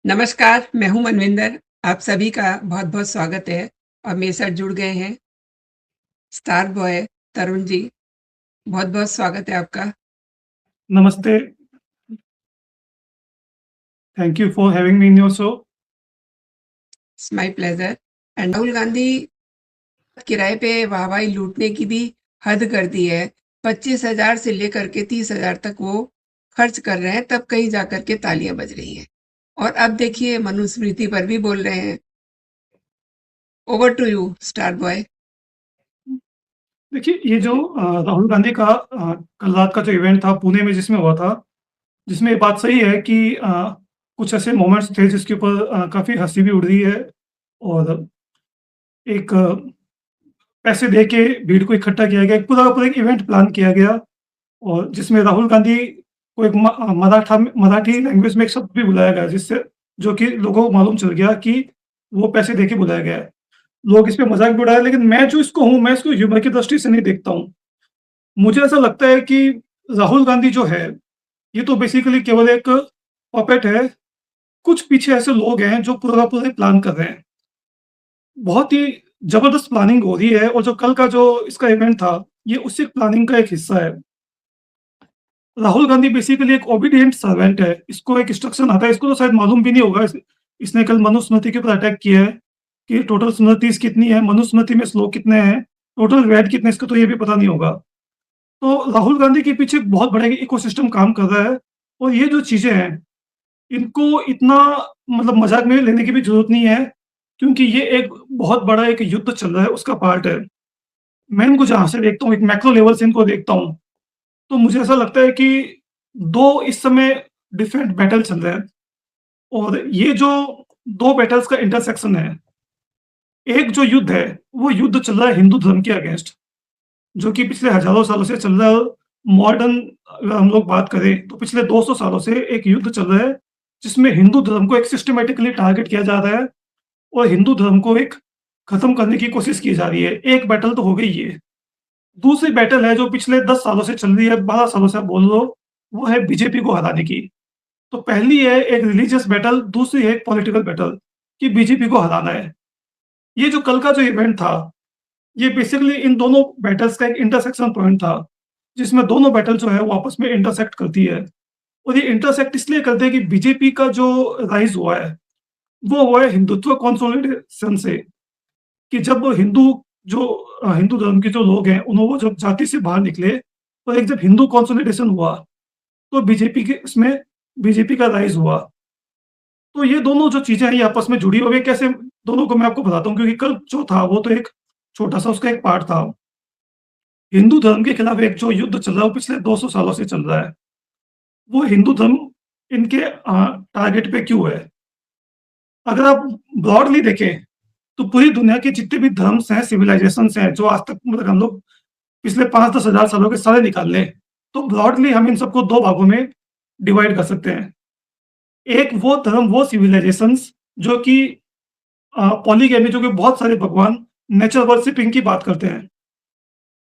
नमस्कार, मैं हूँ मनविंदर। आप सभी का बहुत-बहुत स्वागत है और मेरे साथ जुड़ गए हैं स्टार बॉय तरुण जी। बहुत-बहुत स्वागत है आपका। Namaste. Thank you for having me in your show. It's my pleasure and Rahul Gandhi किराए पे वाहवाही लूटने की भी हद कर दी है। 25,000 से लेकर के 30,000 तक वो खर्च कर रहे हैं, तब कहीं जाकर के तालियाँ बज रही हैं। और अब देखिए मनुस्मृति पर भी बोल रहे हैं। Over to you star boy. देखिए, ये जो राहुल गांधी का कल रात का जो इवेंट था पुणे में जिसमें हुआ था, जिसमें ये बात सही है कि कुछ ऐसे मोमेंट्स थे जिसके ऊपर काफ़ी हँसी भी उड़ रही है और एक पैसे दे के भीड़ को इकट्ठा किया गया, एक पूरा का पूरा एक इवेंट प्लान किया गया और जिसमें राहुल गांधी को एक मराठी लैंग्वेज में एक शब्द भी बुलाया गया, जिससे जो कि लोगों को मालूम चल गया कि वो पैसे दे के बुलाया गया है। लोग इस पे मज़ाक भी उड़ाए, लेकिन मैं जो इसको हूँ, मैं इसको ह्यूमर की दृष्टि से नहीं देखता हूँ। मुझे ऐसा लगता है कि राहुल गांधी जो है, ये तो बेसिकली केवल एक पपेट है। कुछ पीछे ऐसे लोग हैं जो पूरा का पूरा प्लान कर रहे हैं। बहुत ही ज़बरदस्त प्लानिंग हो रही है और जो कल का जो इसका इवेंट था, ये उसी प्लानिंग का एक हिस्सा है। राहुल गांधी बेसिकली एक ओबीडिएंट सर्वेंट है। इसको एक इंस्ट्रक्शन आता है, इसको तो शायद मालूम भी नहीं होगा। इसने कल मनुस्मृति के ऊपर अटैक किया है कि टोटल स्मृतिज़ कितनी है, मनुस्मृति में श्लोक कितने हैं, टोटल वेद कितने हैं, इसको तो ये भी पता नहीं होगा। तो राहुल गांधी के पीछे एक बहुत बड़ा इकोसिस्टम काम कर रहा है और ये जो चीज़ें हैं, इनको इतना मतलब मज़ाक में लेने की भी ज़रूरत नहीं है, क्योंकि ये एक बहुत बड़ा एक युद्ध चल रहा है, उसका पार्ट है। मैं इनको जहाँ से देखता हूँ, एक मैक्रो लेवल से इनको देखता हूँ, तो मुझे ऐसा लगता है कि 2 इस समय डिफरेंट बैटल चल रहे हैं और ये जो 2 बैटल्स का इंटरसेक्शन है, एक जो युद्ध है, वो युद्ध चल रहा है हिंदू धर्म के अगेंस्ट, जो कि पिछले हज़ारों सालों से चल रहा है। मॉडर्न अगर हम लोग बात करें, तो पिछले 200 सालों से एक युद्ध चल रहा है, जिसमें हिंदू धर्म को एक सिस्टमैटिकली टारगेट किया जा रहा है और हिंदू धर्म को एक खत्म करने की कोशिश की जा रही है। एक बैटल तो हो गई ये। दूसरी बैटल है जो पिछले 10 सालों से चल रही है, 12 सालों से आप बोल लो, वो है बीजेपी को हराने की। तो पहली है एक रिलीजियस बैटल, दूसरी है एक पॉलिटिकल बैटल कि बीजेपी को हराना है। ये जो कल का जो इवेंट था, ये बेसिकली इन दोनों बैटल्स का एक इंटरसेक्शन पॉइंट था, जिसमें दोनों बैटल जो है वो आपस में इंटरसेक्ट करती है और ये इंटरसेक्ट इसलिए करते हैं कि बीजेपी का जो राइज़ हुआ है, वो हुआ है हिंदुत्व कंसोलिडेशन से, कि जब जो हिंदू धर्म के जो लोग हैं, उन्होंने वो जब जाति से बाहर निकले और एक जब हिंदू कंसोलिडेशन हुआ, तो बीजेपी का राइज़ हुआ। तो ये दोनों जो चीज़ें हैं, ये आपस में जुड़ी हुई हैं। कैसे दोनों को मैं आपको बताता हूँ, क्योंकि कल जो था, वो तो एक छोटा-सा उसका एक पार्ट था। हिंदू धर्म के खिलाफ एक जो युद्ध चल रहा है, वो पिछले 200 सालों से चल रहा है। वो हिंदू धर्म इनके टारगेट पे क्यों है? अगर आप ब्रॉडली देखें, तो पूरी दुनिया के जितने भी धर्म्स हैं, सिविलाइज़ेशंस हैं, जो आज तक मतलब हम लोग पिछले 5-10 हज़ार सालों के सारे निकाल लें, तो ब्रॉडली हम इन सबको 2 भागों में डिवाइड कर सकते हैं। एक वो धर्म, वो सिविलाइज़ेशंस जो कि पॉलीगैमी, जो कि बहुत सारे भगवान, नेचर वर्शिपिंग की बात करते हैं।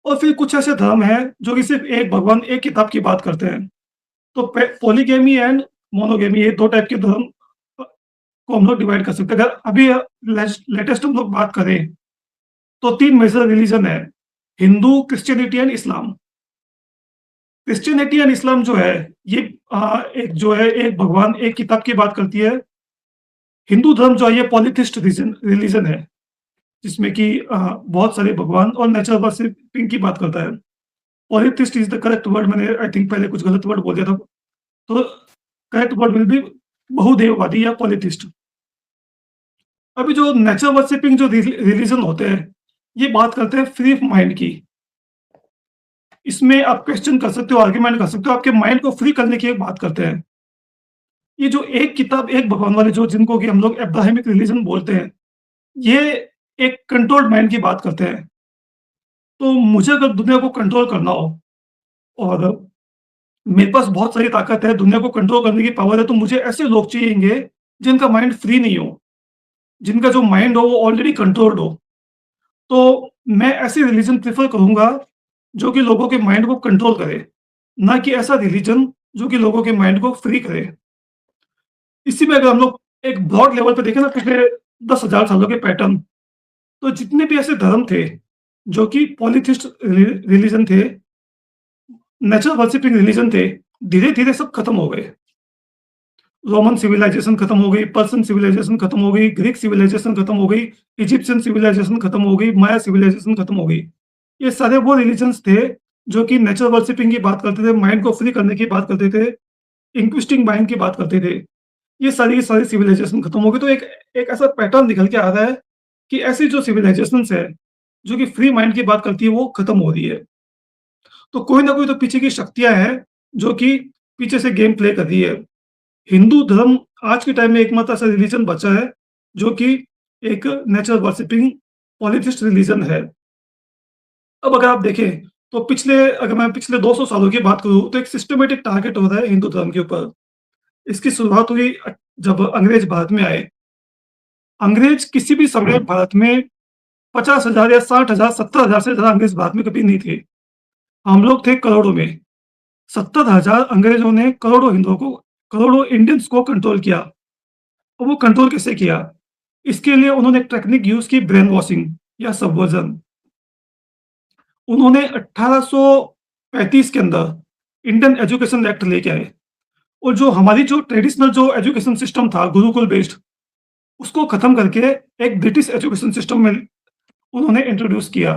और फिर कुछ ऐसे धर्म हैं जो कि सिर्फ़ एक भगवान, एक किताब की बात करते हैं। तो पे पॉलीगैमी एंड मोनोगैमी, ये 2 टाइप के धर्म को हम लोग डिवाइड कर सकते हैं। अगर अभी लेटेस्ट हम लोग बात करें, तो 3 मेजर रिलीजन है, Hindu, Christianity and Islam. Christianity and Islam जो है, ये एक जो है एक भगवान, एक किताब की बात करती है। हिंदू धर्म जो है, ये पॉलीथिस्ट रिलीजन है, जिसमें कि बहुत सारे भगवान और नेचर वर्शिपिंग की बात करता है। Polytheist is the correct word, मैंने आई थिंक पहले कुछ गलत वर्ड बोल दिया था। तो करेक्ट वर्ड विल बी बहुदेववादी या पॉलीथिस्ट। अभी जो नेचर वर्शिपिंग जो रिलीजन होते हैं, ये बात करते हैं फ्री माइंड की। इसमें आप क्वेश्चन कर सकते हो, आर्गुमेंट कर सकते हो, आपके माइंड को फ्री करने की एक बात करते हैं। ये जो एक किताब, एक भगवान वाले, जो जिनको कि हम लोग अब्राहमिक रिलीजन बोलते हैं, ये एक कंट्रोल्ड माइंड की बात करते हैं। तो मुझे अगर दुनिया को कंट्रोल करना हो और मेरे पास बहुत सारी ताकत है, दुनिया को कंट्रोल करने की पावर है, तो मुझे ऐसे लोग चाहिएंगे जिनका माइंड फ्री नहीं हो, जिनका जो माइंड हो वो ऑलरेडी कंट्रोल्ड हो। तो मैं ऐसे रिलीजन प्रेफ़र करूँगा जो कि लोगों के माइंड को कंट्रोल करे, ना कि ऐसा रिलीजन जो कि लोगों के माइंड को फ्री करे। इसी में अगर हम लोग एक ब्रॉड लेवल पे देखें ना पिछले 10,000 सालों के पैटर्न, तो जितने भी ऐसे धर्म थे, जो कि पॉलीथिस्ट रिलीजन थे, नेचर वर्शिपिंग रिलीजन थे, धीरे-धीरे सब खत्म हो गए। रोमन सिविलाइजेशन खत्म हो गई, पर्शियन सिविलाइजेशन खत्म हो गई, ग्रीक सिविलाइजेशन खत्म हो गई, इजिप्शियन सिविलाइजेशन खत्म हो गई, माया सिविलाइजेशन खत्म हो गई। ये सारे वो रिलीजन्स थे जो कि नेचर वर्शिपिंग की बात करते थे, माइंड को फ्री करने की बात करते थे, इंक्विस्टिंग माइंड की बात करते थे। ये सारी की सारी सिविलाइजेशन खत्म हो गई, तो एक एक ऐसा पैटर्न निकल के आ रहा है कि ऐसी जो सिविलाइजेशंस है, जो कि फ्री माइंड की बात करती है, वो खत्म हो रही है। तो कोई ना कोई तो पीछे की शक्तियाँ हैं, जो कि पीछे से गेम प्ले कर रही है। हिंदू धर्म आज के टाइम में एकमात्र ऐसा रिलीजन बचा है, जो कि एक नेचर वर्शिपिंग पॉलीथिस्ट रिलीजन है। अब अगर आप देखें, तो अगर मैं पिछले 200 सालों की बात करूँ, तो एक सिस्टमैटिक टारगेट हो रहा है हिंदू धर्म के ऊपर। इसकी शुरुआत हुई जब अंग्रेज भारत में आए। अंग्रेज किसी भी समय भारत में 50,000 या 60,000, 70,000 से ज़्यादा अंग्रेज भारत में कभी नहीं थे। हम लोग थे करोड़ों में। 70,000 अंग्रेजों ने करोड़ों इंडियंस को कंट्रोल किया। और वो कंट्रोल कैसे किया? इसके लिए उन्होंने एक टेक्निक यूज़ की, ब्रेन वॉशिंग या सबवर्जन। उन्होंने 1835 के अंदर इंडियन एजुकेशन एक्ट लेके आए और जो ट्रेडिशनल जो एजुकेशन सिस्टम था गुरुकुल बेस्ड, उसको खत्म करके एक ब्रिटिश एजुकेशन सिस्टम में उन्होंने इंट्रोड्यूस किया।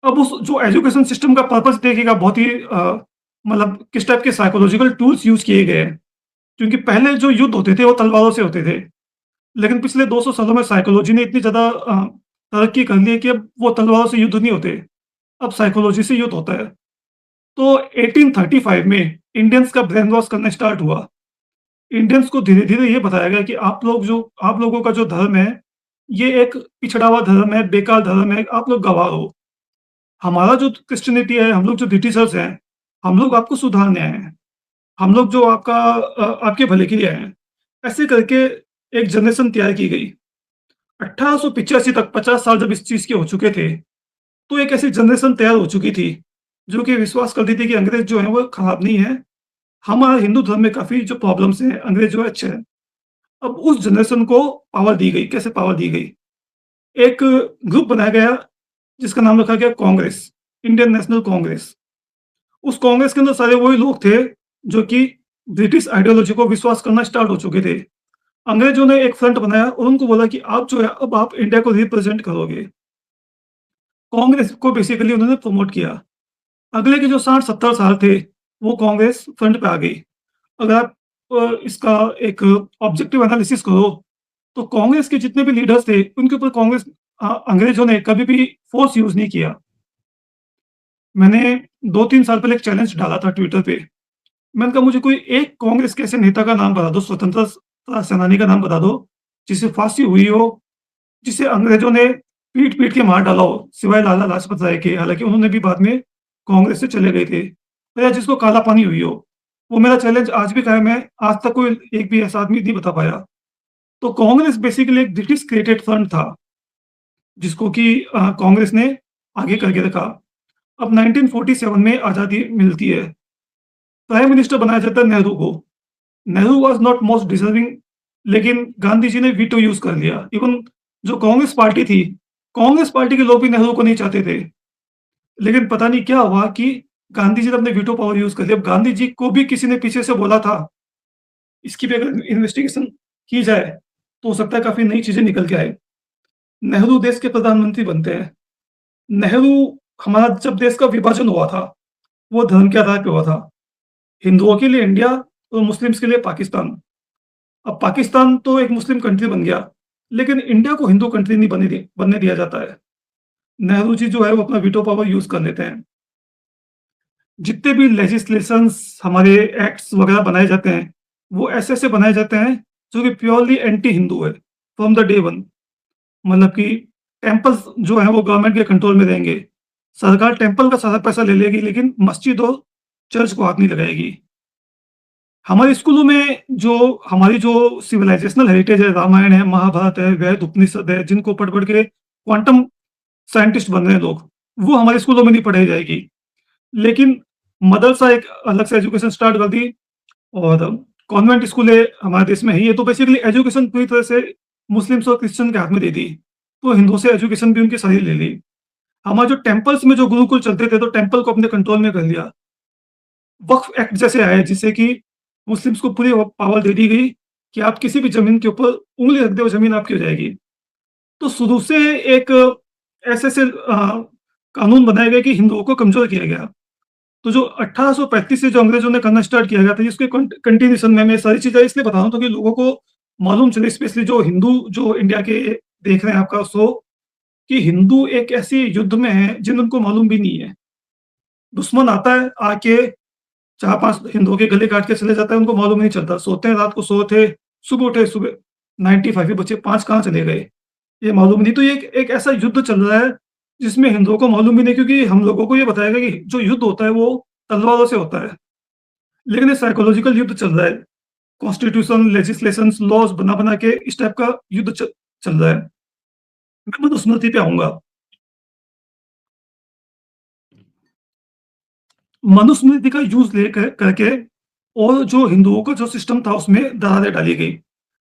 अब उस जो एजुकेशन सिस्टम का पर्पस देखिएगा, बहुत ही मतलब किस टाइप के साइकोलॉजिकल टूल्स यूज़ किए गए हैं। क्योंकि पहले जो युद्ध होते थे वो तलवारों से होते थे। लेकिन पिछले 200 सालों में साइकोलॉजी ने इतनी ज़्यादा तरक्की कर ली है कि अब वो तलवारों से युद्ध नहीं होते, अब साइकोलॉजी से युद्ध होता है। तो 1835 में इंडियंस का ब्रेन वॉश करना स्टार्ट हुआ। इंडियंस को धीरे-धीरे ये बताया गया कि आप लोगों का जो धर्म है, ये एक पिछड़ा हुआ धर्म है, बेकार धर्म है, आप लोग गँवार हो। हमारा जो क्रिश्चियनिटी है, हम लोग जो ब्रिटिशर्स हैं, हम लोग आपको सुधारने आए हैं। हम लोग जो आपके भले के लिए आए हैं। ऐसे करके एक जनरेशन तैयार की गई। 1885 तक 50 साल जब इस चीज़ के हो चुके थे, तो एक ऐसी जनरेशन तैयार हो चुकी थी, जो कि विश्वास करती थी कि अंग्रेज़ जो हैं वो खराब नहीं है। हमारे हिंदू धर्म में काफ़ी जो प्रॉब्लम्स हैं, अंग्रेज़ जो है अच्छे हैं। अब उस जनरेशन को पावर दी गई, कैसे पावर दी गई? एक ग्रुप बनाया गया जिसका नाम रखा गया कांग्रेस, इंडियन नेशनल कांग्रेस। उस कांग्रेस के अंदर सारे वही लोग थे, जो कि ब्रिटिश आइडियोलॉजी को विश्वास करना स्टार्ट हो चुके थे। अंग्रेजों ने एक फ्रंट बनाया और उनको बोला कि आप जो है अब आप इंडिया को रिप्रेजेंट करोगे। कांग्रेस को बेसिकली उन्होंने प्रमोट किया। अगले के जो 60-70 साल थे, वो कांग्रेस फ्रंट पे आ गई। अगर आप इसका एक ऑब्जेक्टिव एनालिसिस करो, तो कांग्रेस के जितने भी लीडर्स थे, उनके ऊपर अंग्रेजों ने कभी भी फोर्स यूज़ नहीं किया। मैंने 2-3 साल पहले एक चैलेंज डाला था ट्विटर पे। मैंने कहा मुझे कोई एक कांग्रेस के ऐसे नेता का नाम बता दो, स्वतंत्रता सेनानी का नाम बता दो, जिसे फांसी हुई हो, जिसे अंग्रेजों ने पीट-पीट के मार डाला हो, सिवाय लाला लाजपत राय के। हालाँकि उन्होंने भी बाद में कांग्रेस से चले गए थे। या जिसको काला पानी हुई हो। वो मेरा चैलेंज आज भी कायम है, आज तक कोई एक भी ऐसा आदमी नहीं बता पाया। तो कांग्रेस बेसिकली एक ब्रिटिश क्रिएटेड फ्रंट था, जिसको कि कांग्रेस ने आगे करके रखा। अब 1947 में आज़ादी मिलती है। प्राइम मिनिस्टर बनाया जाता है नेहरू को। Nehru was not most deserving, लेकिन गांधी जी ने वीटो यूज़ कर लिया। इवन जो कांग्रेस पार्टी थी, कांग्रेस पार्टी के लोग भी नेहरू को नहीं चाहते थे। लेकिन पता नहीं क्या हुआ कि गांधी जी ने अपने वीटो पावर यूज़ कर लिया। अब गांधी जी को भी किसी ने पीछे से बोला था, इसकी भी अगर इन्वेस्टिगेशन की जाए, तो हो सकता है काफ़ी नई चीज़ें निकल के आए। नेहरू देश के प्रधानमंत्री बनते हैं। नेहरू हमारा जब देश का विभाजन हुआ था, वो धर्म के आधार पे हुआ था। हिंदुओं के लिए इंडिया और मुस्लिम्स के लिए पाकिस्तान। अब पाकिस्तान तो एक मुस्लिम कंट्री बन गया, लेकिन इंडिया को हिंदू कंट्री नहीं बनने दिया जाता है। नेहरू जी जो है वो अपना वीटो पावर यूज़ कर लेते हैं। जितने भी लेजिस्लेशंस हमारे एक्ट्स वगैरह बनाए जाते हैं, वो ऐसे-ऐसे बनाए जाते हैं जो कि प्योरली एंटी हिंदू है, फ्रॉम द डे वन। मतलब कि टेम्पल्स जो हैं वो गवर्नमेंट के कंट्रोल में रहेंगे। सरकार टेम्पल का सारा पैसा ले लेगी, लेकिन मस्जिद और चर्च को हाथ नहीं लगाएगी। हमारे स्कूलों में हमारी जो सिविलाइजेशनल हेरिटेज है, रामायण है, महाभारत है, वेद, उपनिषद है, जिनको पढ़-पढ़ के क्वांटम साइंटिस्ट बन रहे हैं लोग, वो हमारे स्कूलों में नहीं पढ़ाई जाएगी। लेकिन मदरसा एक अलग से एजुकेशन स्टार्ट कर दी और कॉन्वेंट स्कूलें हमारे देश में है ही है, तो बेसिकली एजुकेशन पूरी तरह से मुस्लिम्स और क्रिश्चियन के हाथ में दे दी। तो हिंदुओं से एजुकेशन भी उनकी सारी ले ली। हमारे जो टेम्पल्स में जो गुरुकुल चलते थे, तो टेम्पल को अपने कंट्रोल में कर लिया। वक्फ एक्ट जैसे आया जिससे कि मुस्लिम्स को पूरी पावर दे दी गई कि आप किसी भी ज़मीन के ऊपर उँगली रख दो, वो ज़मीन आपकी हो जाएगी। तो शुरू से एक ऐसे-ऐसे कानून बनाए गए कि हिंदुओं को कमज़ोर किया गया। तो जो 1835 से जो अंग्रेज़ों ने करना स्टार्ट किया गया था, जिसके कंटिन्यूएशन में मैं सारी चीज़ें इसलिए बता रहा हूँ ताकि लोगों को मालूम चले, स्पेशली जो हिंदू जो इंडिया के देख रहे हैं आपका शो, कि हिंदू एक ऐसे युद्ध में है जिन उनको मालूम भी नहीं है। दुश्मन आता है, आके 4-5 हिंदुओं के गले काट के चले जाता है, उनको मालूम नहीं चलता। सोते हैं, रात को सोए थे, सुबह उठे, सुबह 95 ही बचे, 5 कहाँ चले गए, ये मालूम नहीं। तो ये एक एक ऐसा युद्ध चल रहा है, जिसमें हिंदुओं को मालूम भी नहीं, क्योंकि हम लोगों को ये बताया गया कि जो युद्ध होता है, वो तलवारों से होता है। लेकिन ये साइकोलॉजिकल युद्ध चल रहा है। कॉन्स्टिट्यूशन, लेजिस्लेशंस, लॉज़ बना-बना के इस टाइप का युद्ध चल रहा है। मैं मनुस्मृति पे आऊँगा। मनुस्मृति का यूज़ लेकर करके और जो हिंदुओं का जो सिस्टम था, उसमें दरारें डाली गई।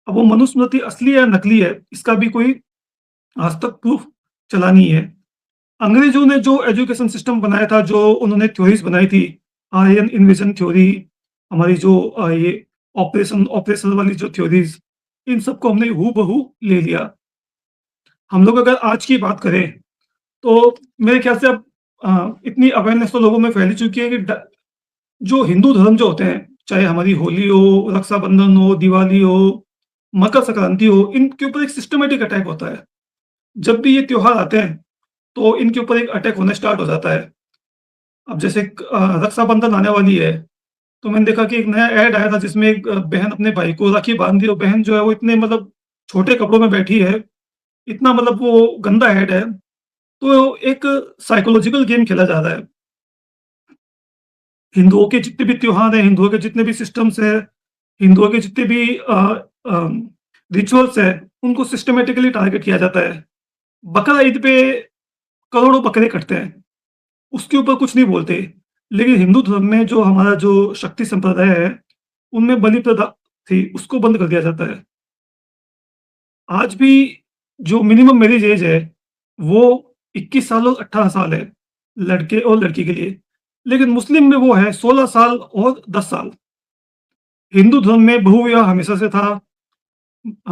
अब वो मनुस्मृति असली है या नकली है, इसका भी कोई आज तक प्रूफ चला नहीं है। अंग्रेज़ों ने जो एजुकेशन सिस्टम बनाया था, जो उन्होंने थ्योरीज़ बनाई थी, आर्यन इन्वेजन थ्योरी, हमारी जो ये ऑपरेशन वाली जो थ्योरीज़, इन सबको हमने हूबहू ले लिया। हम लोग अगर आज की बात करें, तो मेरे ख्याल से अब इतनी अवेयरनेस तो लोगों में फैल चुकी है कि जो हिंदू धर्म जो होते हैं, चाहे हमारी होली हो, रक्षाबंधन हो, दिवाली हो, मकर संक्रांति हो, इनके ऊपर एक सिस्टमैटिक अटैक होता है। जब भी ये त्योहार आते हैं, तो इनके ऊपर एक अटैक होना स्टार्ट हो जाता है। अब जैसे रक्षाबंधन आने वाली है, तो मैंने देखा कि एक नया ऐड आया था जिसमें एक बहन अपने भाई को राखी बाँध दी, और बहन जो है वो इतने मतलब छोटे कपड़ों में बैठी है, इतना मतलब वो गंदा ऐड है। तो एक साइकोलॉजिकल गेम खेला जा रहा है। हिंदुओं के जितने भी त्योहार हैं, हिंदुओं के जितने भी सिस्टम्स हैं, हिंदुओं के जितने भी रिचुअल्स हैं, उनको सिस्टमैटिकली टारगेट किया जाता है। बकरा ईद पे करोड़ों बकरे कटते हैं, उसके ऊपर कुछ नहीं बोलते। लेकिन हिंदू धर्म में जो हमारा जो शक्ति संप्रदाय है, उनमें बलि प्रथा थी, उसको बंद कर दिया जाता है। आज भी जो मिनिमम मैरेज एज है, वो 21 साल और 18 साल है, लड़के और लड़की के लिए। लेकिन मुस्लिम में वो है 16 साल और 10 साल। हिंदू धर्म में बहुविवाह हमेशा से था।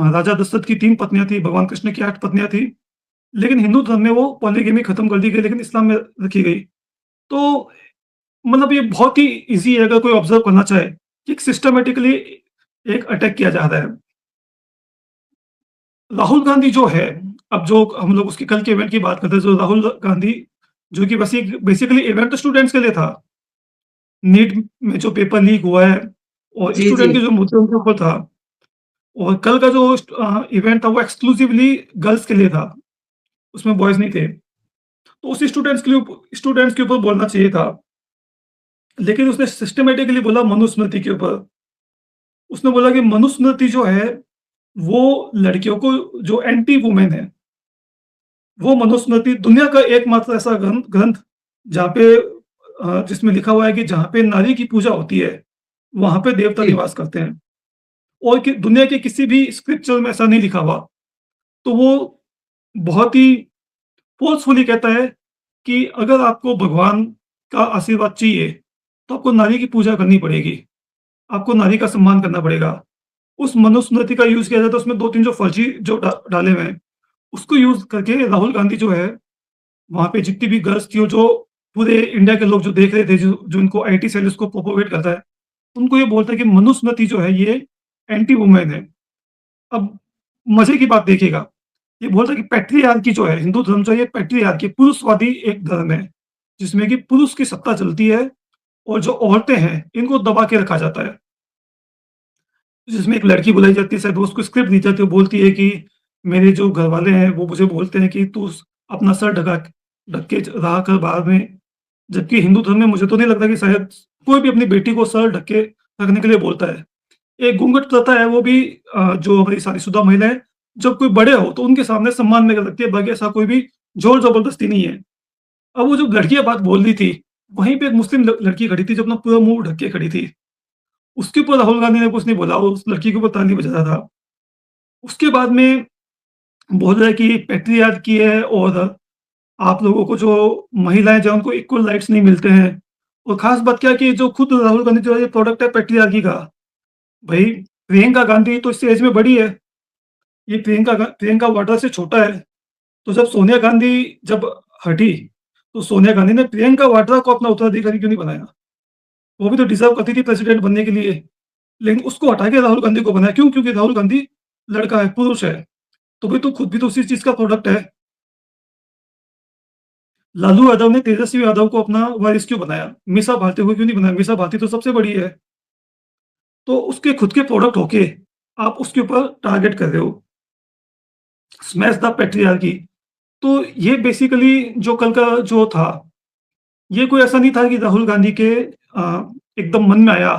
राजा दशरथ की 3 पत्नियाँ थी, भगवान कृष्ण की 8 पत्नियाँ थी। लेकिन हिंदू धर्म में वो पॉलीगैमी खत्म कर दी गई, लेकिन इस्लाम में रखी गई। तो मतलब ये बहुत ही ईज़ी है, अगर कोई ऑब्ज़र्व करना चाहे, कि सिस्टमैटिकली एक अटैक किया जा रहा है। राहुल गांधी जो है, अब जो हम लोग उसके कल के इवेंट की बात करते हैं, जो राहुल गांधी, जो कि बस एक बेसिकली इवेंट स्टूडेंट्स के लिए था। नीट में जो पेपर लीक हुआ है, और जी, जी। स्टूडेंट के जो मुद्दे उनके ऊपर था, और कल का जो इवेंट था, वो एक्सक्लूसिवली गर्ल्स के लिए था, उसमें बॉयज़ नहीं थे। तो उस स्टूडेंट्स के ऊपर बोलना चाहिए था, लेकिन उसने सिस्टमैटिकली बोला मनुस्मृति के ऊपर। उसने बोला कि मनुस्मृति जो है, वो लड़कियों को जो एंटी वुमेन है, वो मनुस्मृति दुनिया का एकमात्र ऐसा ग्रंथ जहाँ पे जिसमें लिखा हुआ है कि जहाँ पे नारी की पूजा होती है, वहाँ पे देवता जी, निवास करते हैं, और कि दुनिया के किसी भी स्क्रिप्चर में ऐसा नहीं लिखा हुआ। तो वो बहुत ही फ़ोर्सफुली कहता है कि अगर आपको भगवान का आशीर्वाद चाहिए, तो आपको नारी की पूजा करनी पड़ेगी, आपको नारी का सम्मान करना पड़ेगा। उस मनुस्मृति का यूज़ किया जाता है, उसमें 2-3 जो फर्जी जो डाले हुए हैं, उसको यूज़ करके राहुल गांधी जो है, वहाँ पे जितनी भी गर्ल्स थी, और जो पूरे इंडिया के लोग जो देख रहे थे, जो इनको आईटी सेल इसको प्रोपेगेट करता है, उनको ये बोलता है कि मनुस्मृति जो है, ये एंटी वुमेन है। अब मज़े की बात देखिएगा, ये बोलता है कि पैट्रियार्की जो है, हिंदू धर्म जो है, ये पैट्रियार्की पुरुषवादी एक धर्म है, जिसमें कि पुरुष की सत्ता चलती है, और जो औरतें हैं, इनको दबा के रखा जाता है। जिसमें एक लड़की बुलाई जाती है, शायद वो उसको स्क्रिप्ट दी जाती है, वो बोलती है कि मेरे जो घरवाले हैं, वो मुझे बोलते हैं कि तू अपना सर ढक के रहा कर बाहर में। जबकि हिंदू धर्म में मुझे तो नहीं लगता कि शायद कोई भी अपनी बेटी को सर ढक के रखने के लिए बोलता है। एक घूंघट प्रथा है, वो भी जो हमारी शादीशुदा महिलाएँ, जब कोई बड़े हो तो उनके सामने सम्मान में रखती है, बाकी ऐसा कोई भी ज़ोर-ज़बरदस्ती नहीं है। अब वो जो लड़की ये बात बोल रही थी, वहीं पे एक मुस्लिम लड़की खड़ी थी, जो अपना पूरा मुँह ढक के खड़ी थी। उसके ऊपर राहुल गांधी ने कुछ नहीं बोला, उस लड़की के ऊपर ताली बजा रहा था। उसके बाद में बोल रहा है कि पैट्रियार्की है और आप लोगों को जो महिलाएँ जो हैं उनको इक्वल राइट्स नहीं मिलते हैं। और ख़ास बात क्या है कि जो खुद राहुल गांधी जो है ये प्रोडक्ट है पैट्रियार्की का। भई प्रियंका गांधी तो इससे एज में बड़ी है, ये प्रियंका वाड्रा से छोटा है। तो जब सोनिया गांधी जब हटी, तो सोनिया गांधी ने प्रियंका वाड्रा को अपना उत्तराधिकारी क्यों नहीं बनाया? वो भी तो डिज़र्व करती थी प्रेसिडेंट बनने के लिए। लेकिन उसको हटा के राहुल गांधी को बनाया, क्यों? क्योंकि राहुल गांधी लड़का है, पुरुष है। तो भाई तू खुद भी तो उसी चीज़ का प्रोडक्ट है। लालू यादव ने तेजस्वी यादव को अपना वारिस क्यों बनाया? मीसा भारती को क्यों नहीं बनाया? मीसा भारती तो सबसे बड़ी है। तो उसके खुद के प्रोडक्ट होके आप उसके ऊपर टारगेट कर रहे हो। Smash the patriarchy. तो ये बेसिकली जो कल का जो था, ये कोई ऐसा नहीं था कि राहुल गांधी के एकदम मन में आया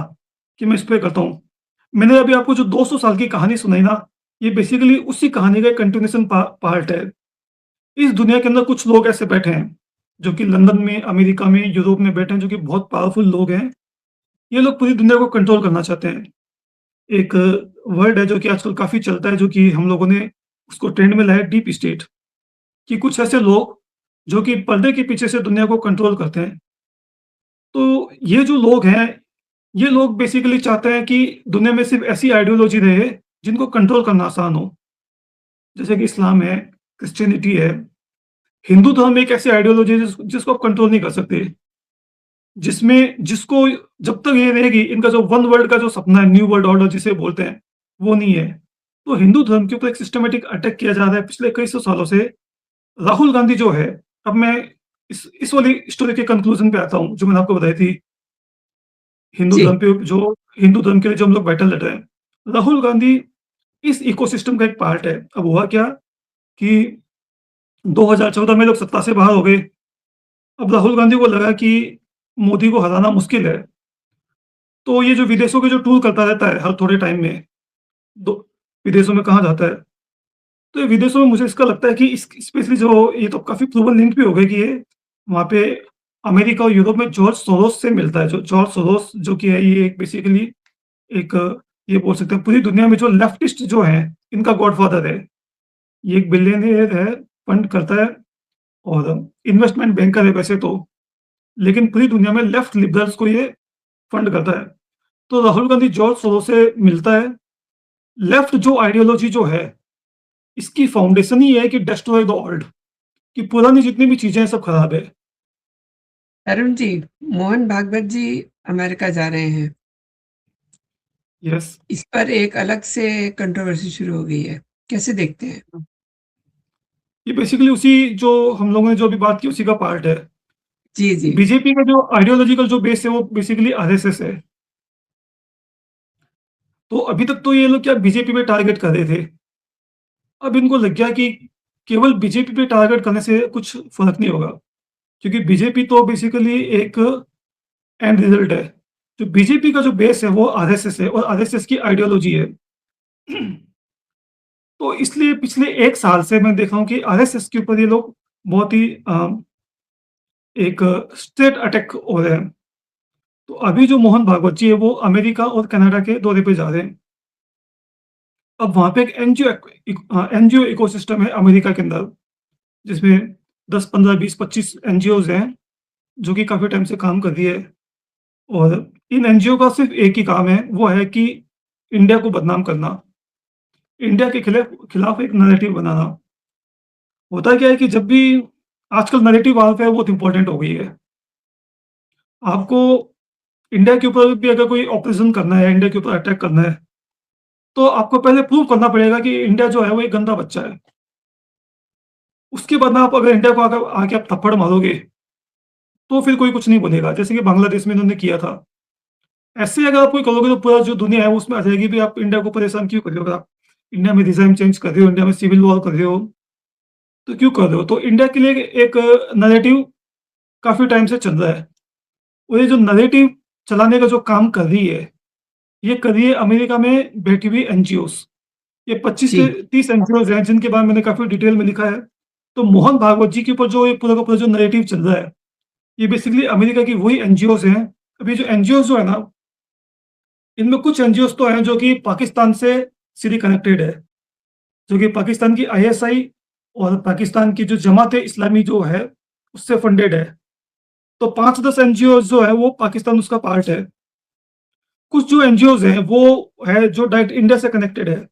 कि मैं इस पे करता हूँ। मैंने अभी आपको जो 200 साल की कहानी सुनाई ना, ये बेसिकली उसी कहानी का एक कंटिन्यूएशन पार्ट है। इस दुनिया के अंदर कुछ लोग ऐसे बैठे हैं, जो कि लंदन में, अमेरिका में, यूरोप में बैठे हैं, जो कि बहुत पावरफुल लोग हैं। ये लोग पूरी दुनिया को कंट्रोल करना चाहते हैं। एक वर्ड है जो कि आजकल काफ़ी चलता है, जो कि हम लोगों ने उसको ट्रेंड में लाया, डीप स्टेट। कि कुछ ऐसे लोग जो कि पर्दे के पीछे से दुनिया को कंट्रोल करते हैं। तो ये जो लोग हैं, ये लोग बेसिकली चाहते हैं कि दुनिया में सिर्फ़ ऐसी आइडियोलॉजी रहे, जिनको कंट्रोल करना आसान हो। जैसे कि इस्लाम है, क्रिश्चियनिटी है। हिंदू धर्म एक ऐसी आइडियोलॉजी है जिसको आप कंट्रोल नहीं कर सकते। जिसको जब तक ये रहेगी, इनका जो वन वर्ल्ड का जो सपना है, न्यू वर्ल्ड ऑर्डर जिसे बोलते हैं, वो नहीं है। तो हिंदू धर्म के ऊपर एक सिस्टमैटिक अटैक किया जा रहा है पिछले कई सौ सालों से। राहुल गांधी जो है, अब मैं इस वाली स्टोरी के कंक्लूजन पे आता हूँ, जो मैंने आपको बताई थी। हिंदू जी। धर्म पे जो हिंदू धर्म के लिए जो हम लोग बैटल लड़ रहे हैं, राहुल गांधी इस इकोसिस्टम का एक पार्ट है। अब हुआ क्या कि 2014 में लोग सत्ता से बाहर हो गए। अब राहुल गांधी को लगा कि मोदी को हराना मुश्किल है। तो ये जो विदेशों के जो टूर करता रहता है हर थोड़े टाइम में, दो विदेशों में कहाँ जाता है? तो ये विदेशों में मुझे इसका लगता है कि स्पेशली जो ये तो काफ़ी प्रूवन लिंक भी हो गया कि ये वहाँ पे अमेरिका और यूरोप में जॉर्ज सोरोस से मिलता है। जो जॉर्ज सोरोस जो कि है, ये एक बेसिकली एक ये बोल सकते हैं पूरी दुनिया में जो लेफ्टिस्ट जो हैं, इनका गॉडफ़ादर है। ये एक बिलियनियर है, फंड करता है और इन्वेस्टमेंट बैंकर है वैसे तो, लेकिन पूरी दुनिया में लेफ्ट लिबरल्स को ये फंड करता है। तो राहुल गांधी जॉर्ज सोरोस से मिलता है। लेफ्ट जो आइडियोलॉजी जो है, इसकी फाउंडेशन ही है कि डेस्ट्रॉय द ओल्ड, कि पुरानी जितनी भी चीज़ें हैं सब खराब है। अरुण जी, मोहन भागवत जी अमेरिका जा रहे हैं। यस। इस पर एक अलग से कंट्रोवर्सी शुरू हो गई है। कैसे देखते हैं? ये बेसिकली उसी जो हम लोगों ने जो अभी बात की उसी का पार्ट है। जी, जी। बीजेपी का जो आइडियोलॉजिकल जो बेस है वो बेसिकली आरएसएस है। तो अभी तक तो ये लोग क्या बीजेपी पे टारगेट कर रहे थे। अब इनको लग गया कि केवल बीजेपी पे टारगेट करने से कुछ फ़र्क नहीं होगा, क्योंकि बीजेपी तो बेसिकली एक एंड रिजल्ट है। जो बीजेपी का जो बेस है वो आरएसएस है और आरएसएस की आइडियोलॉजी है। तो इसलिए पिछले 1 साल से मैं देख रहा हूँ कि आरएसएस के ऊपर ये लोग बहुत ही एक स्ट्रेट अटैक हो रहे हैं। तो अभी जो मोहन भागवत जी है वो अमेरिका और कनाडा के दौरे पे जा रहे हैं। अब वहाँ पे एक एनजीओ इकोसिस्टम है अमेरिका के अंदर, जिसमें 10, 15, 20, 25 एनजीओज़ हैं, जो कि काफ़ी टाइम से काम कर रही है। और इन एनजीओ का सिर्फ़ एक ही काम है, वो है कि इंडिया को बदनाम करना, इंडिया के खिलाफ एक नैरेटिव बनाना। होता क्या है कि जब भी आजकल नैरेटिव वारफेयर बहुत इम्पोर्टेंट हो गई है। आपको इंडिया के ऊपर भी अगर कोई ऑपरेशन करना है, इंडिया के ऊपर अटैक करना है, तो आपको पहले प्रूव करना पड़ेगा कि इंडिया जो है वो एक गंदा बच्चा है। उसके बाद ना आप अगर इंडिया को आकर आके आप थप्पड़ मारोगे, तो फिर कोई कुछ नहीं बोलेगा, जैसे कि बांग्लादेश में इन्होंने किया था। ऐसे अगर आप कोई करोगे तो पूरा जो दुनिया है वो उसमें आ जाएगी, भी आप इंडिया को परेशान क्यों कर रहे हो? अगर आप इंडिया में रिज़ाइम चेंज कर रहे हो, इंडिया में सिविल वॉर कर रहे हो, तो क्यों कर रहे हो? तो इंडिया के लिए एक नैरेटिव काफ़ी टाइम से चल रहा है। और ये जो नैरेटिव चलाने का जो काम कर रही है, ये कर रही है अमेरिका में बैठी हुई एनजीओज़। ये 25 से जी। 30 एनजीओज़ हैं जिनके बारे में मैंने काफ़ी डिटेल में लिखा है। तो मोहन भागवत जी के ऊपर जो ये पूरा का पूरा जो नैरेटिव चल रहा है, ये बेसिकली अमेरिका की वही एनजीओज़ हैं। अब ये जो एनजीओज़ जो है ना, इनमें कुछ एनजीओज़ तो हैं जो कि पाकिस्तान से सीधे कनेक्टेड है, जो कि पाकिस्तान की आईएसआई और पाकिस्तान की जो जमात-ए-इस्लामी जो है, उससे फंडेड है। तो 5-10 एनजीओज़ जो है वो पाकिस्तान उसका पार्ट है। कुछ जो एनजीओज़ हैं वो है जो डायरेक्ट इंडिया से कनेक्टेड है,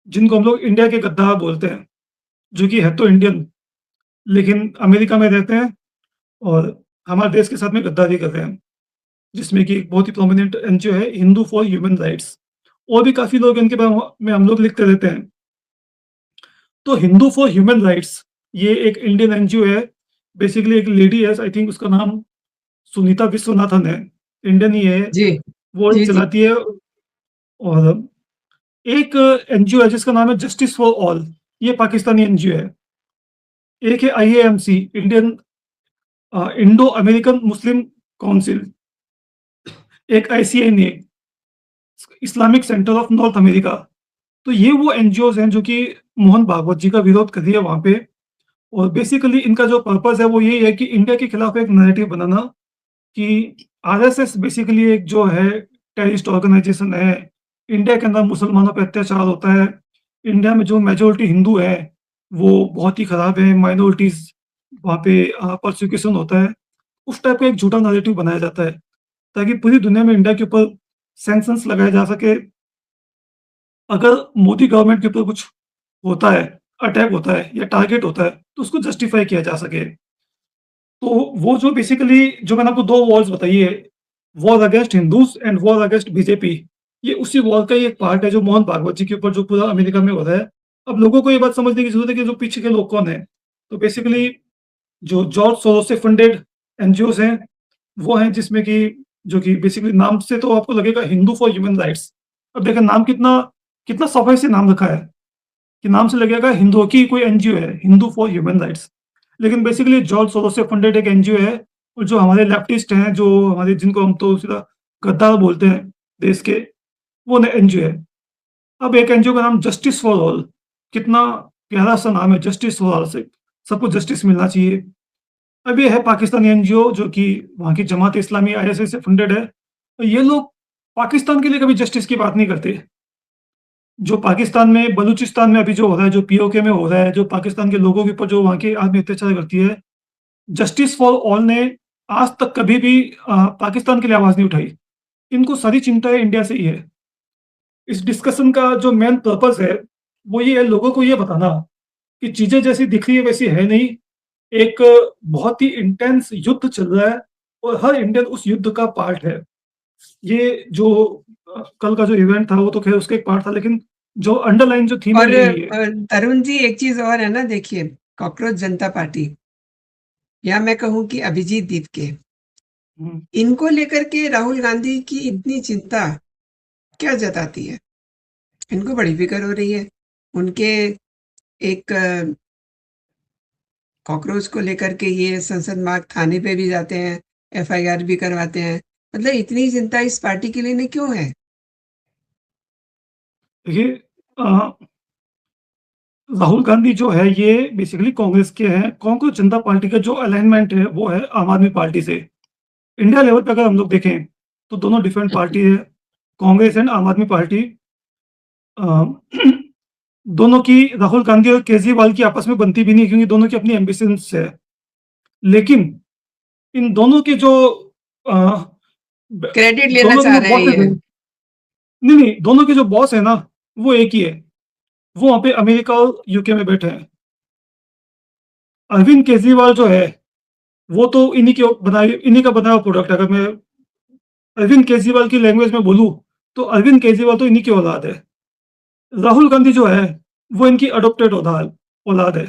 जिनको हम लोग इंडिया के गद्दार बोलते हैं, जो कि है तो इंडियन, लेकिन अमेरिका में रहते हैं और हमारे देश के साथ में गद्दारी कर रहे हैं। जिसमें कि एक बहुत ही प्रोमिनेंट एनजीओ है हिंदू फॉर ह्यूमन राइट्स। और भी काफ़ी लोग इनके बारे में हम लोग लिखते रहते हैं। तो हिंदू फॉर ह्यूमन राइट्स ये एक इंडियन एनजीओ है। बेसिकली एक लेडी है, आई थिंक उसका नाम सुनीता विश्वनाथन है, इंडियन ही है, जी, वो जी, जी। चलाती है। और एक एनजीओ है जिसका नाम है जस्टिस फॉर ऑल, ये पाकिस्तानी एनजीओ है। एक है IAMC, Indian Indo American Muslim council, एक ICNA, Islamic centre of North America. तो ये वो एनजीओज़ हैं जो कि मोहन भागवत जी का विरोध कर रही है वहाँ पे। और बेसिकली इनका जो पर्पस है वो यही है कि इंडिया के खिलाफ एक नैरेटिव बनाना कि आरएसएस बेसिकली एक जो है टेररिस्ट ऑर्गेनाइजेशन है। इंडिया के अंदर मुसलमानों पे अत्याचार होता है। इंडिया में जो मेजॉरिटी हिंदू है, वो बहुत ही खराब है। माइनॉरिटीज़ वहाँ पे परसिक्यूशन होता है। उस टाइप का एक झूठा नैरेटिव बनाया जाता है, ताकि पूरी दुनिया में इंडिया के ऊपर सैंक्शंस लगाए जा सके। अगर मोदी गवर्नमेंट के ऊपर कुछ होता है, अटैक होता है या टारगेट होता है, तो उसको जस्टिफाई किया जा सके। तो वो जो बेसिकली जो मैंने आपको 2 वॉर्स बताई है, war against Hindus and war against BJP, ये उसी वॉर का ही एक पार्ट है जो मोहन भागवत जी के ऊपर जो पूरा अमेरिका में हो रहा है। अब लोगों को ये बात समझने की ज़रूरत है कि जो पीछे के लोग कौन हैं। तो बेसिकली जो जॉर्ज सोरोस से फंडेड एनजीओज़ हैं, वो हैं जिसमें कि जो कि बेसिकली नाम से तो आपको लगेगा हिंदू फॉर ह्यूमन राइट्स। अब देखिए नाम कितना कितना सफाई से नाम रखा है। कि नाम से लगेगा हिंदुओं की कोई एनजीओ है, हिंदू फॉर ह्यूमन राइट्स। लेकिन बेसिकली जॉर्ज सोरोस से फंडेड एक एनजीओ है और जो हमारे लेफ्टिस्ट हैं, जो हमारे जिनको हम तो सीधा गद्दार बोलते हैं देश के, वो न एनजीओ है। अब एक एनजीओ का नाम जस्टिस फॉर ऑल, कितना प्यारा सा नाम है, जस्टिस फॉर ऑल से सबको जस्टिस मिलना चाहिए। अब ये है पाकिस्तानी एनजीओ जो कि वहाँ की जमात-ए-इस्लामी आईएसआई से फंडेड है। और ये लोग पाकिस्तान के लिए कभी जस्टिस की बात नहीं करते। जो पाकिस्तान में बलूचिस्तान में अभी जो हो रहा है, जो पीओके में हो रहा है, जो पाकिस्तान के लोगों के ऊपर जो वहाँ की आर्मी अत्याचार करती है, जस्टिस फॉर ऑल ने आज तक कभी भी पाकिस्तान के लिए आवाज़ नहीं उठाई। इनको सारी चिंता है इंडिया से ही है। इस डिस्कशन का जो मेन पर्पस है, वो ये है लोगों को ये बताना कि चीज़ें जैसी दिख रही है वैसी है नहीं। एक बहुत ही इंटेंस युद्ध चल रहा है और हर इंडियन उस युद्ध का पार्ट है। ये जो कल का जो इवेंट था वो तो ख़ैर उसका एक पार्ट था, लेकिन जो अंडरलाइन जो थीम है और वो यही है। तरुण जी एक चीज़ और है ना, देखिए, कॉकरोच जनता पार्टी या मैं कहूँ कि अभिजीत दीप के, हुँ। इनको लेकर के राहुल गांधी की इतनी चिंता क्या जताती है? इनको बड़ी फ़िक्र हो रही है। उनके एक कॉकरोच को लेकर के ये संसद मार्ग थाने पे भी जाते हैं, एफआईआर भी करवाते हैं। मतलब इतनी चिंता इस पार्टी के लिए इन्हें क्यों है? देखिए राहुल गांधी जो है ये बेसिकली कांग्रेस के हैं। कांग्रेस जनता पार्टी का जो अलाइनमेंट है वो है आम आदमी पार्टी से। इंडिया लेवल पे अगर हम लोग देखें तो दोनों डिफरेंट पार्टी है, कांग्रेस एंड आम आदमी पार्टी। अ, दोनों की राहुल गांधी और केजरीवाल की आपस में बनती भी नहीं, क्योंकि दोनों की अपनी एम्बिशंस है। लेकिन इन दोनों के जो अ, ब क्रेडिट लेना दोनों के चाह जो रहे हैं बॉसेस ये। हैं, नहीं, दोनों के जो बॉस है ना, वो एक ही है। वो वहाँ पे अमेरिका और यूके में बैठे हैं। अरविंद केजरीवाल जो है, वो तो इन्हीं का बनाया हुआ प्रोडक्ट है। अगर मैं अरविंद केजरीवाल की लैंग्वेज में बोलूँ, तो अरविंद केजरीवाल तो इन्हीं की औलाद है। राहुल गांधी जो है, वो इनकी अडॉप्टेड औलाद है।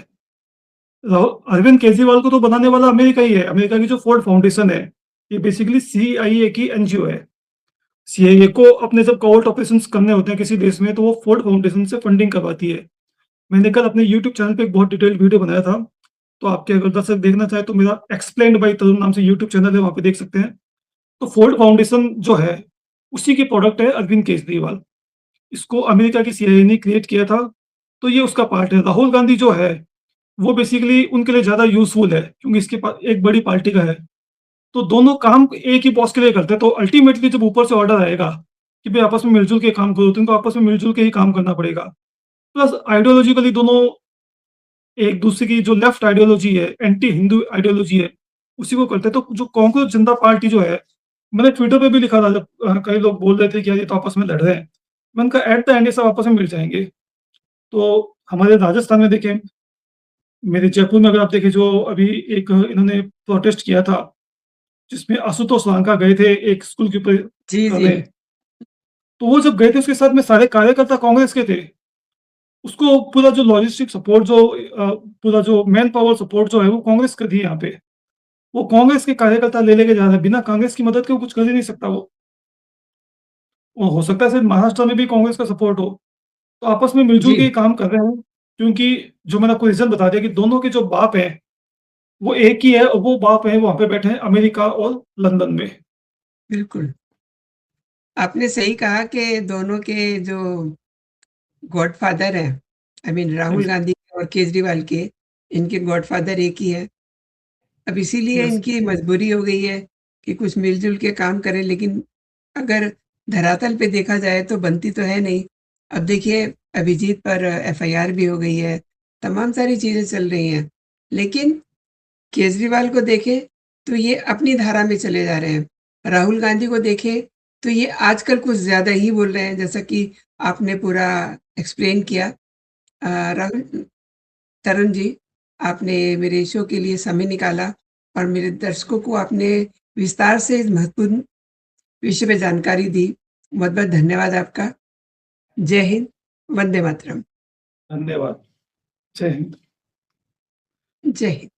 अरविंद केजरीवाल को तो बनाने वाला अमेरिका ही है। अमेरिका की जो फोर्ड फाउंडेशन है, ये बेसिकली सीआईए की एनजीओ है। सीआईए को अपने जब कोवर्ट ऑपरेशंस करने होते हैं किसी देश में, तो वो फोर्ड फाउंडेशन से फंडिंग करवाती है। मैंने कल अपने यूट्यूब चैनल पे एक बहुत डिटेल्ड वीडियो बनाया था। तो आपके अगर दर्शक देखना चाहें तो मेरा एक्सप्लेन्ड बाय तरुण नाम से यूट्यूब चैनल है, वहाँ पे देख सकते हैं। तो फोर्ड फाउंडेशन जो है, उसी की प्रोडक्ट है अरविंद केजरीवाल। इसको अमेरिका की सीआईए ने क्रिएट किया था, तो ये उसका पार्ट है। राहुल गांधी जो है, वो बेसिकली उनके लिए ज़्यादा यूज़फुल है, क्योंकि इसके पास एक बड़ी पार्टी का है। तो दोनों काम एक ही बॉस के लिए करते हैं, तो अल्टीमेटली जब ऊपर से ऑर्डर आएगा कि भाई आपस में मिल-जुल के काम करो, तुमको आपस में मिल-जुल के ही काम करना पड़ेगा। प्लस आइडियोलॉजिकली दोनों एक-दूसरे की जो लेफ्ट आइडियोलॉजी है, एंटी हिंदू आइडियोलॉजी है, उसी को करते हैं। तो जो कांग्रेस जनता पार्टी जो है, मैंने ट्विटर पे भी लिखा था जब कई लोग बोल रहे थे कि यार ये तो आपस में लड़ रहे हैं। मैंने कहा एट द एंड ये सब आपस में मिल जाएँगे। तो हमारे राजस्थान में देखें, मेरे जयपुर में अगर आप देखें जो अभी एक इन्होंने प्रोटेस्ट किया था, जिसमें आशुतोष रांका गए थे एक स्कूल के ऊपर जी, जी। करने। तो वो जब गए थे उसके साथ में सारे कार्यकर्ता कांग्रेस के थे। उसको पूरा जो लॉजिस्टिक सपोर्ट जो पूरा जो मैन पावर सपोर्ट जो है वो कांग्रेस कर दी है यहाँ पे। वो कांग्रेस के कार्यकर्ता ले लेके जा रहा है, बिना कांग्रेस की मदद के वो कुछ कर ही नहीं सकता वो। और हो सकता है सिर्फ महाराष्ट्र में भी कांग्रेस का सपोर्ट हो। तो आपस में मिल-जुल के जी, ये काम कर रहे हैं, क्योंकि जो मैंने आपको रीज़न बता दिया कि दोनों के जो बाप हैं, वो एक ही है और वो बाप हैं वहाँ पे बैठे हैं अमेरिका और लंदन में। बिल्कुल। आपने सही कहा कि दोनों के जो गॉडफ़ादर हैं, I mean Rahul yes, Gandhi और केजरीवाल के, इनके गॉडफ़ादर एक ही हैं। अब इसीलिए यस, इनकी मजबूरी हो गई है कि कुछ मिल-जुल के काम करें, लेकिन अगर धरातल पे देखा जाए तो बनती तो है नहीं। अब देखिए अभिजीत पर एफआईआर भी हो गई है, तमाम सारी चीज़ें चल रही हैं। लेकिन केजरीवाल को देखें तो ये अपनी धारा में चले जा रहे हैं। राहुल गांधी को देखें तो ये आजकल कुछ ज़्यादा ही बोल रहे हैं, जैसा कि आपने पूरा एक्सप्लेन किया। राहुल तरुण जी, आपने मेरे शो के लिए समय निकाला और मेरे दर्शकों को आपने विस्तार से इस महत्वपूर्ण विषय पे जानकारी दी। बहुत-बहुत धन्यवाद आपका। जय हिंद, वंदे मातरम। धन्यवाद। जय हिंद। जय हिंद।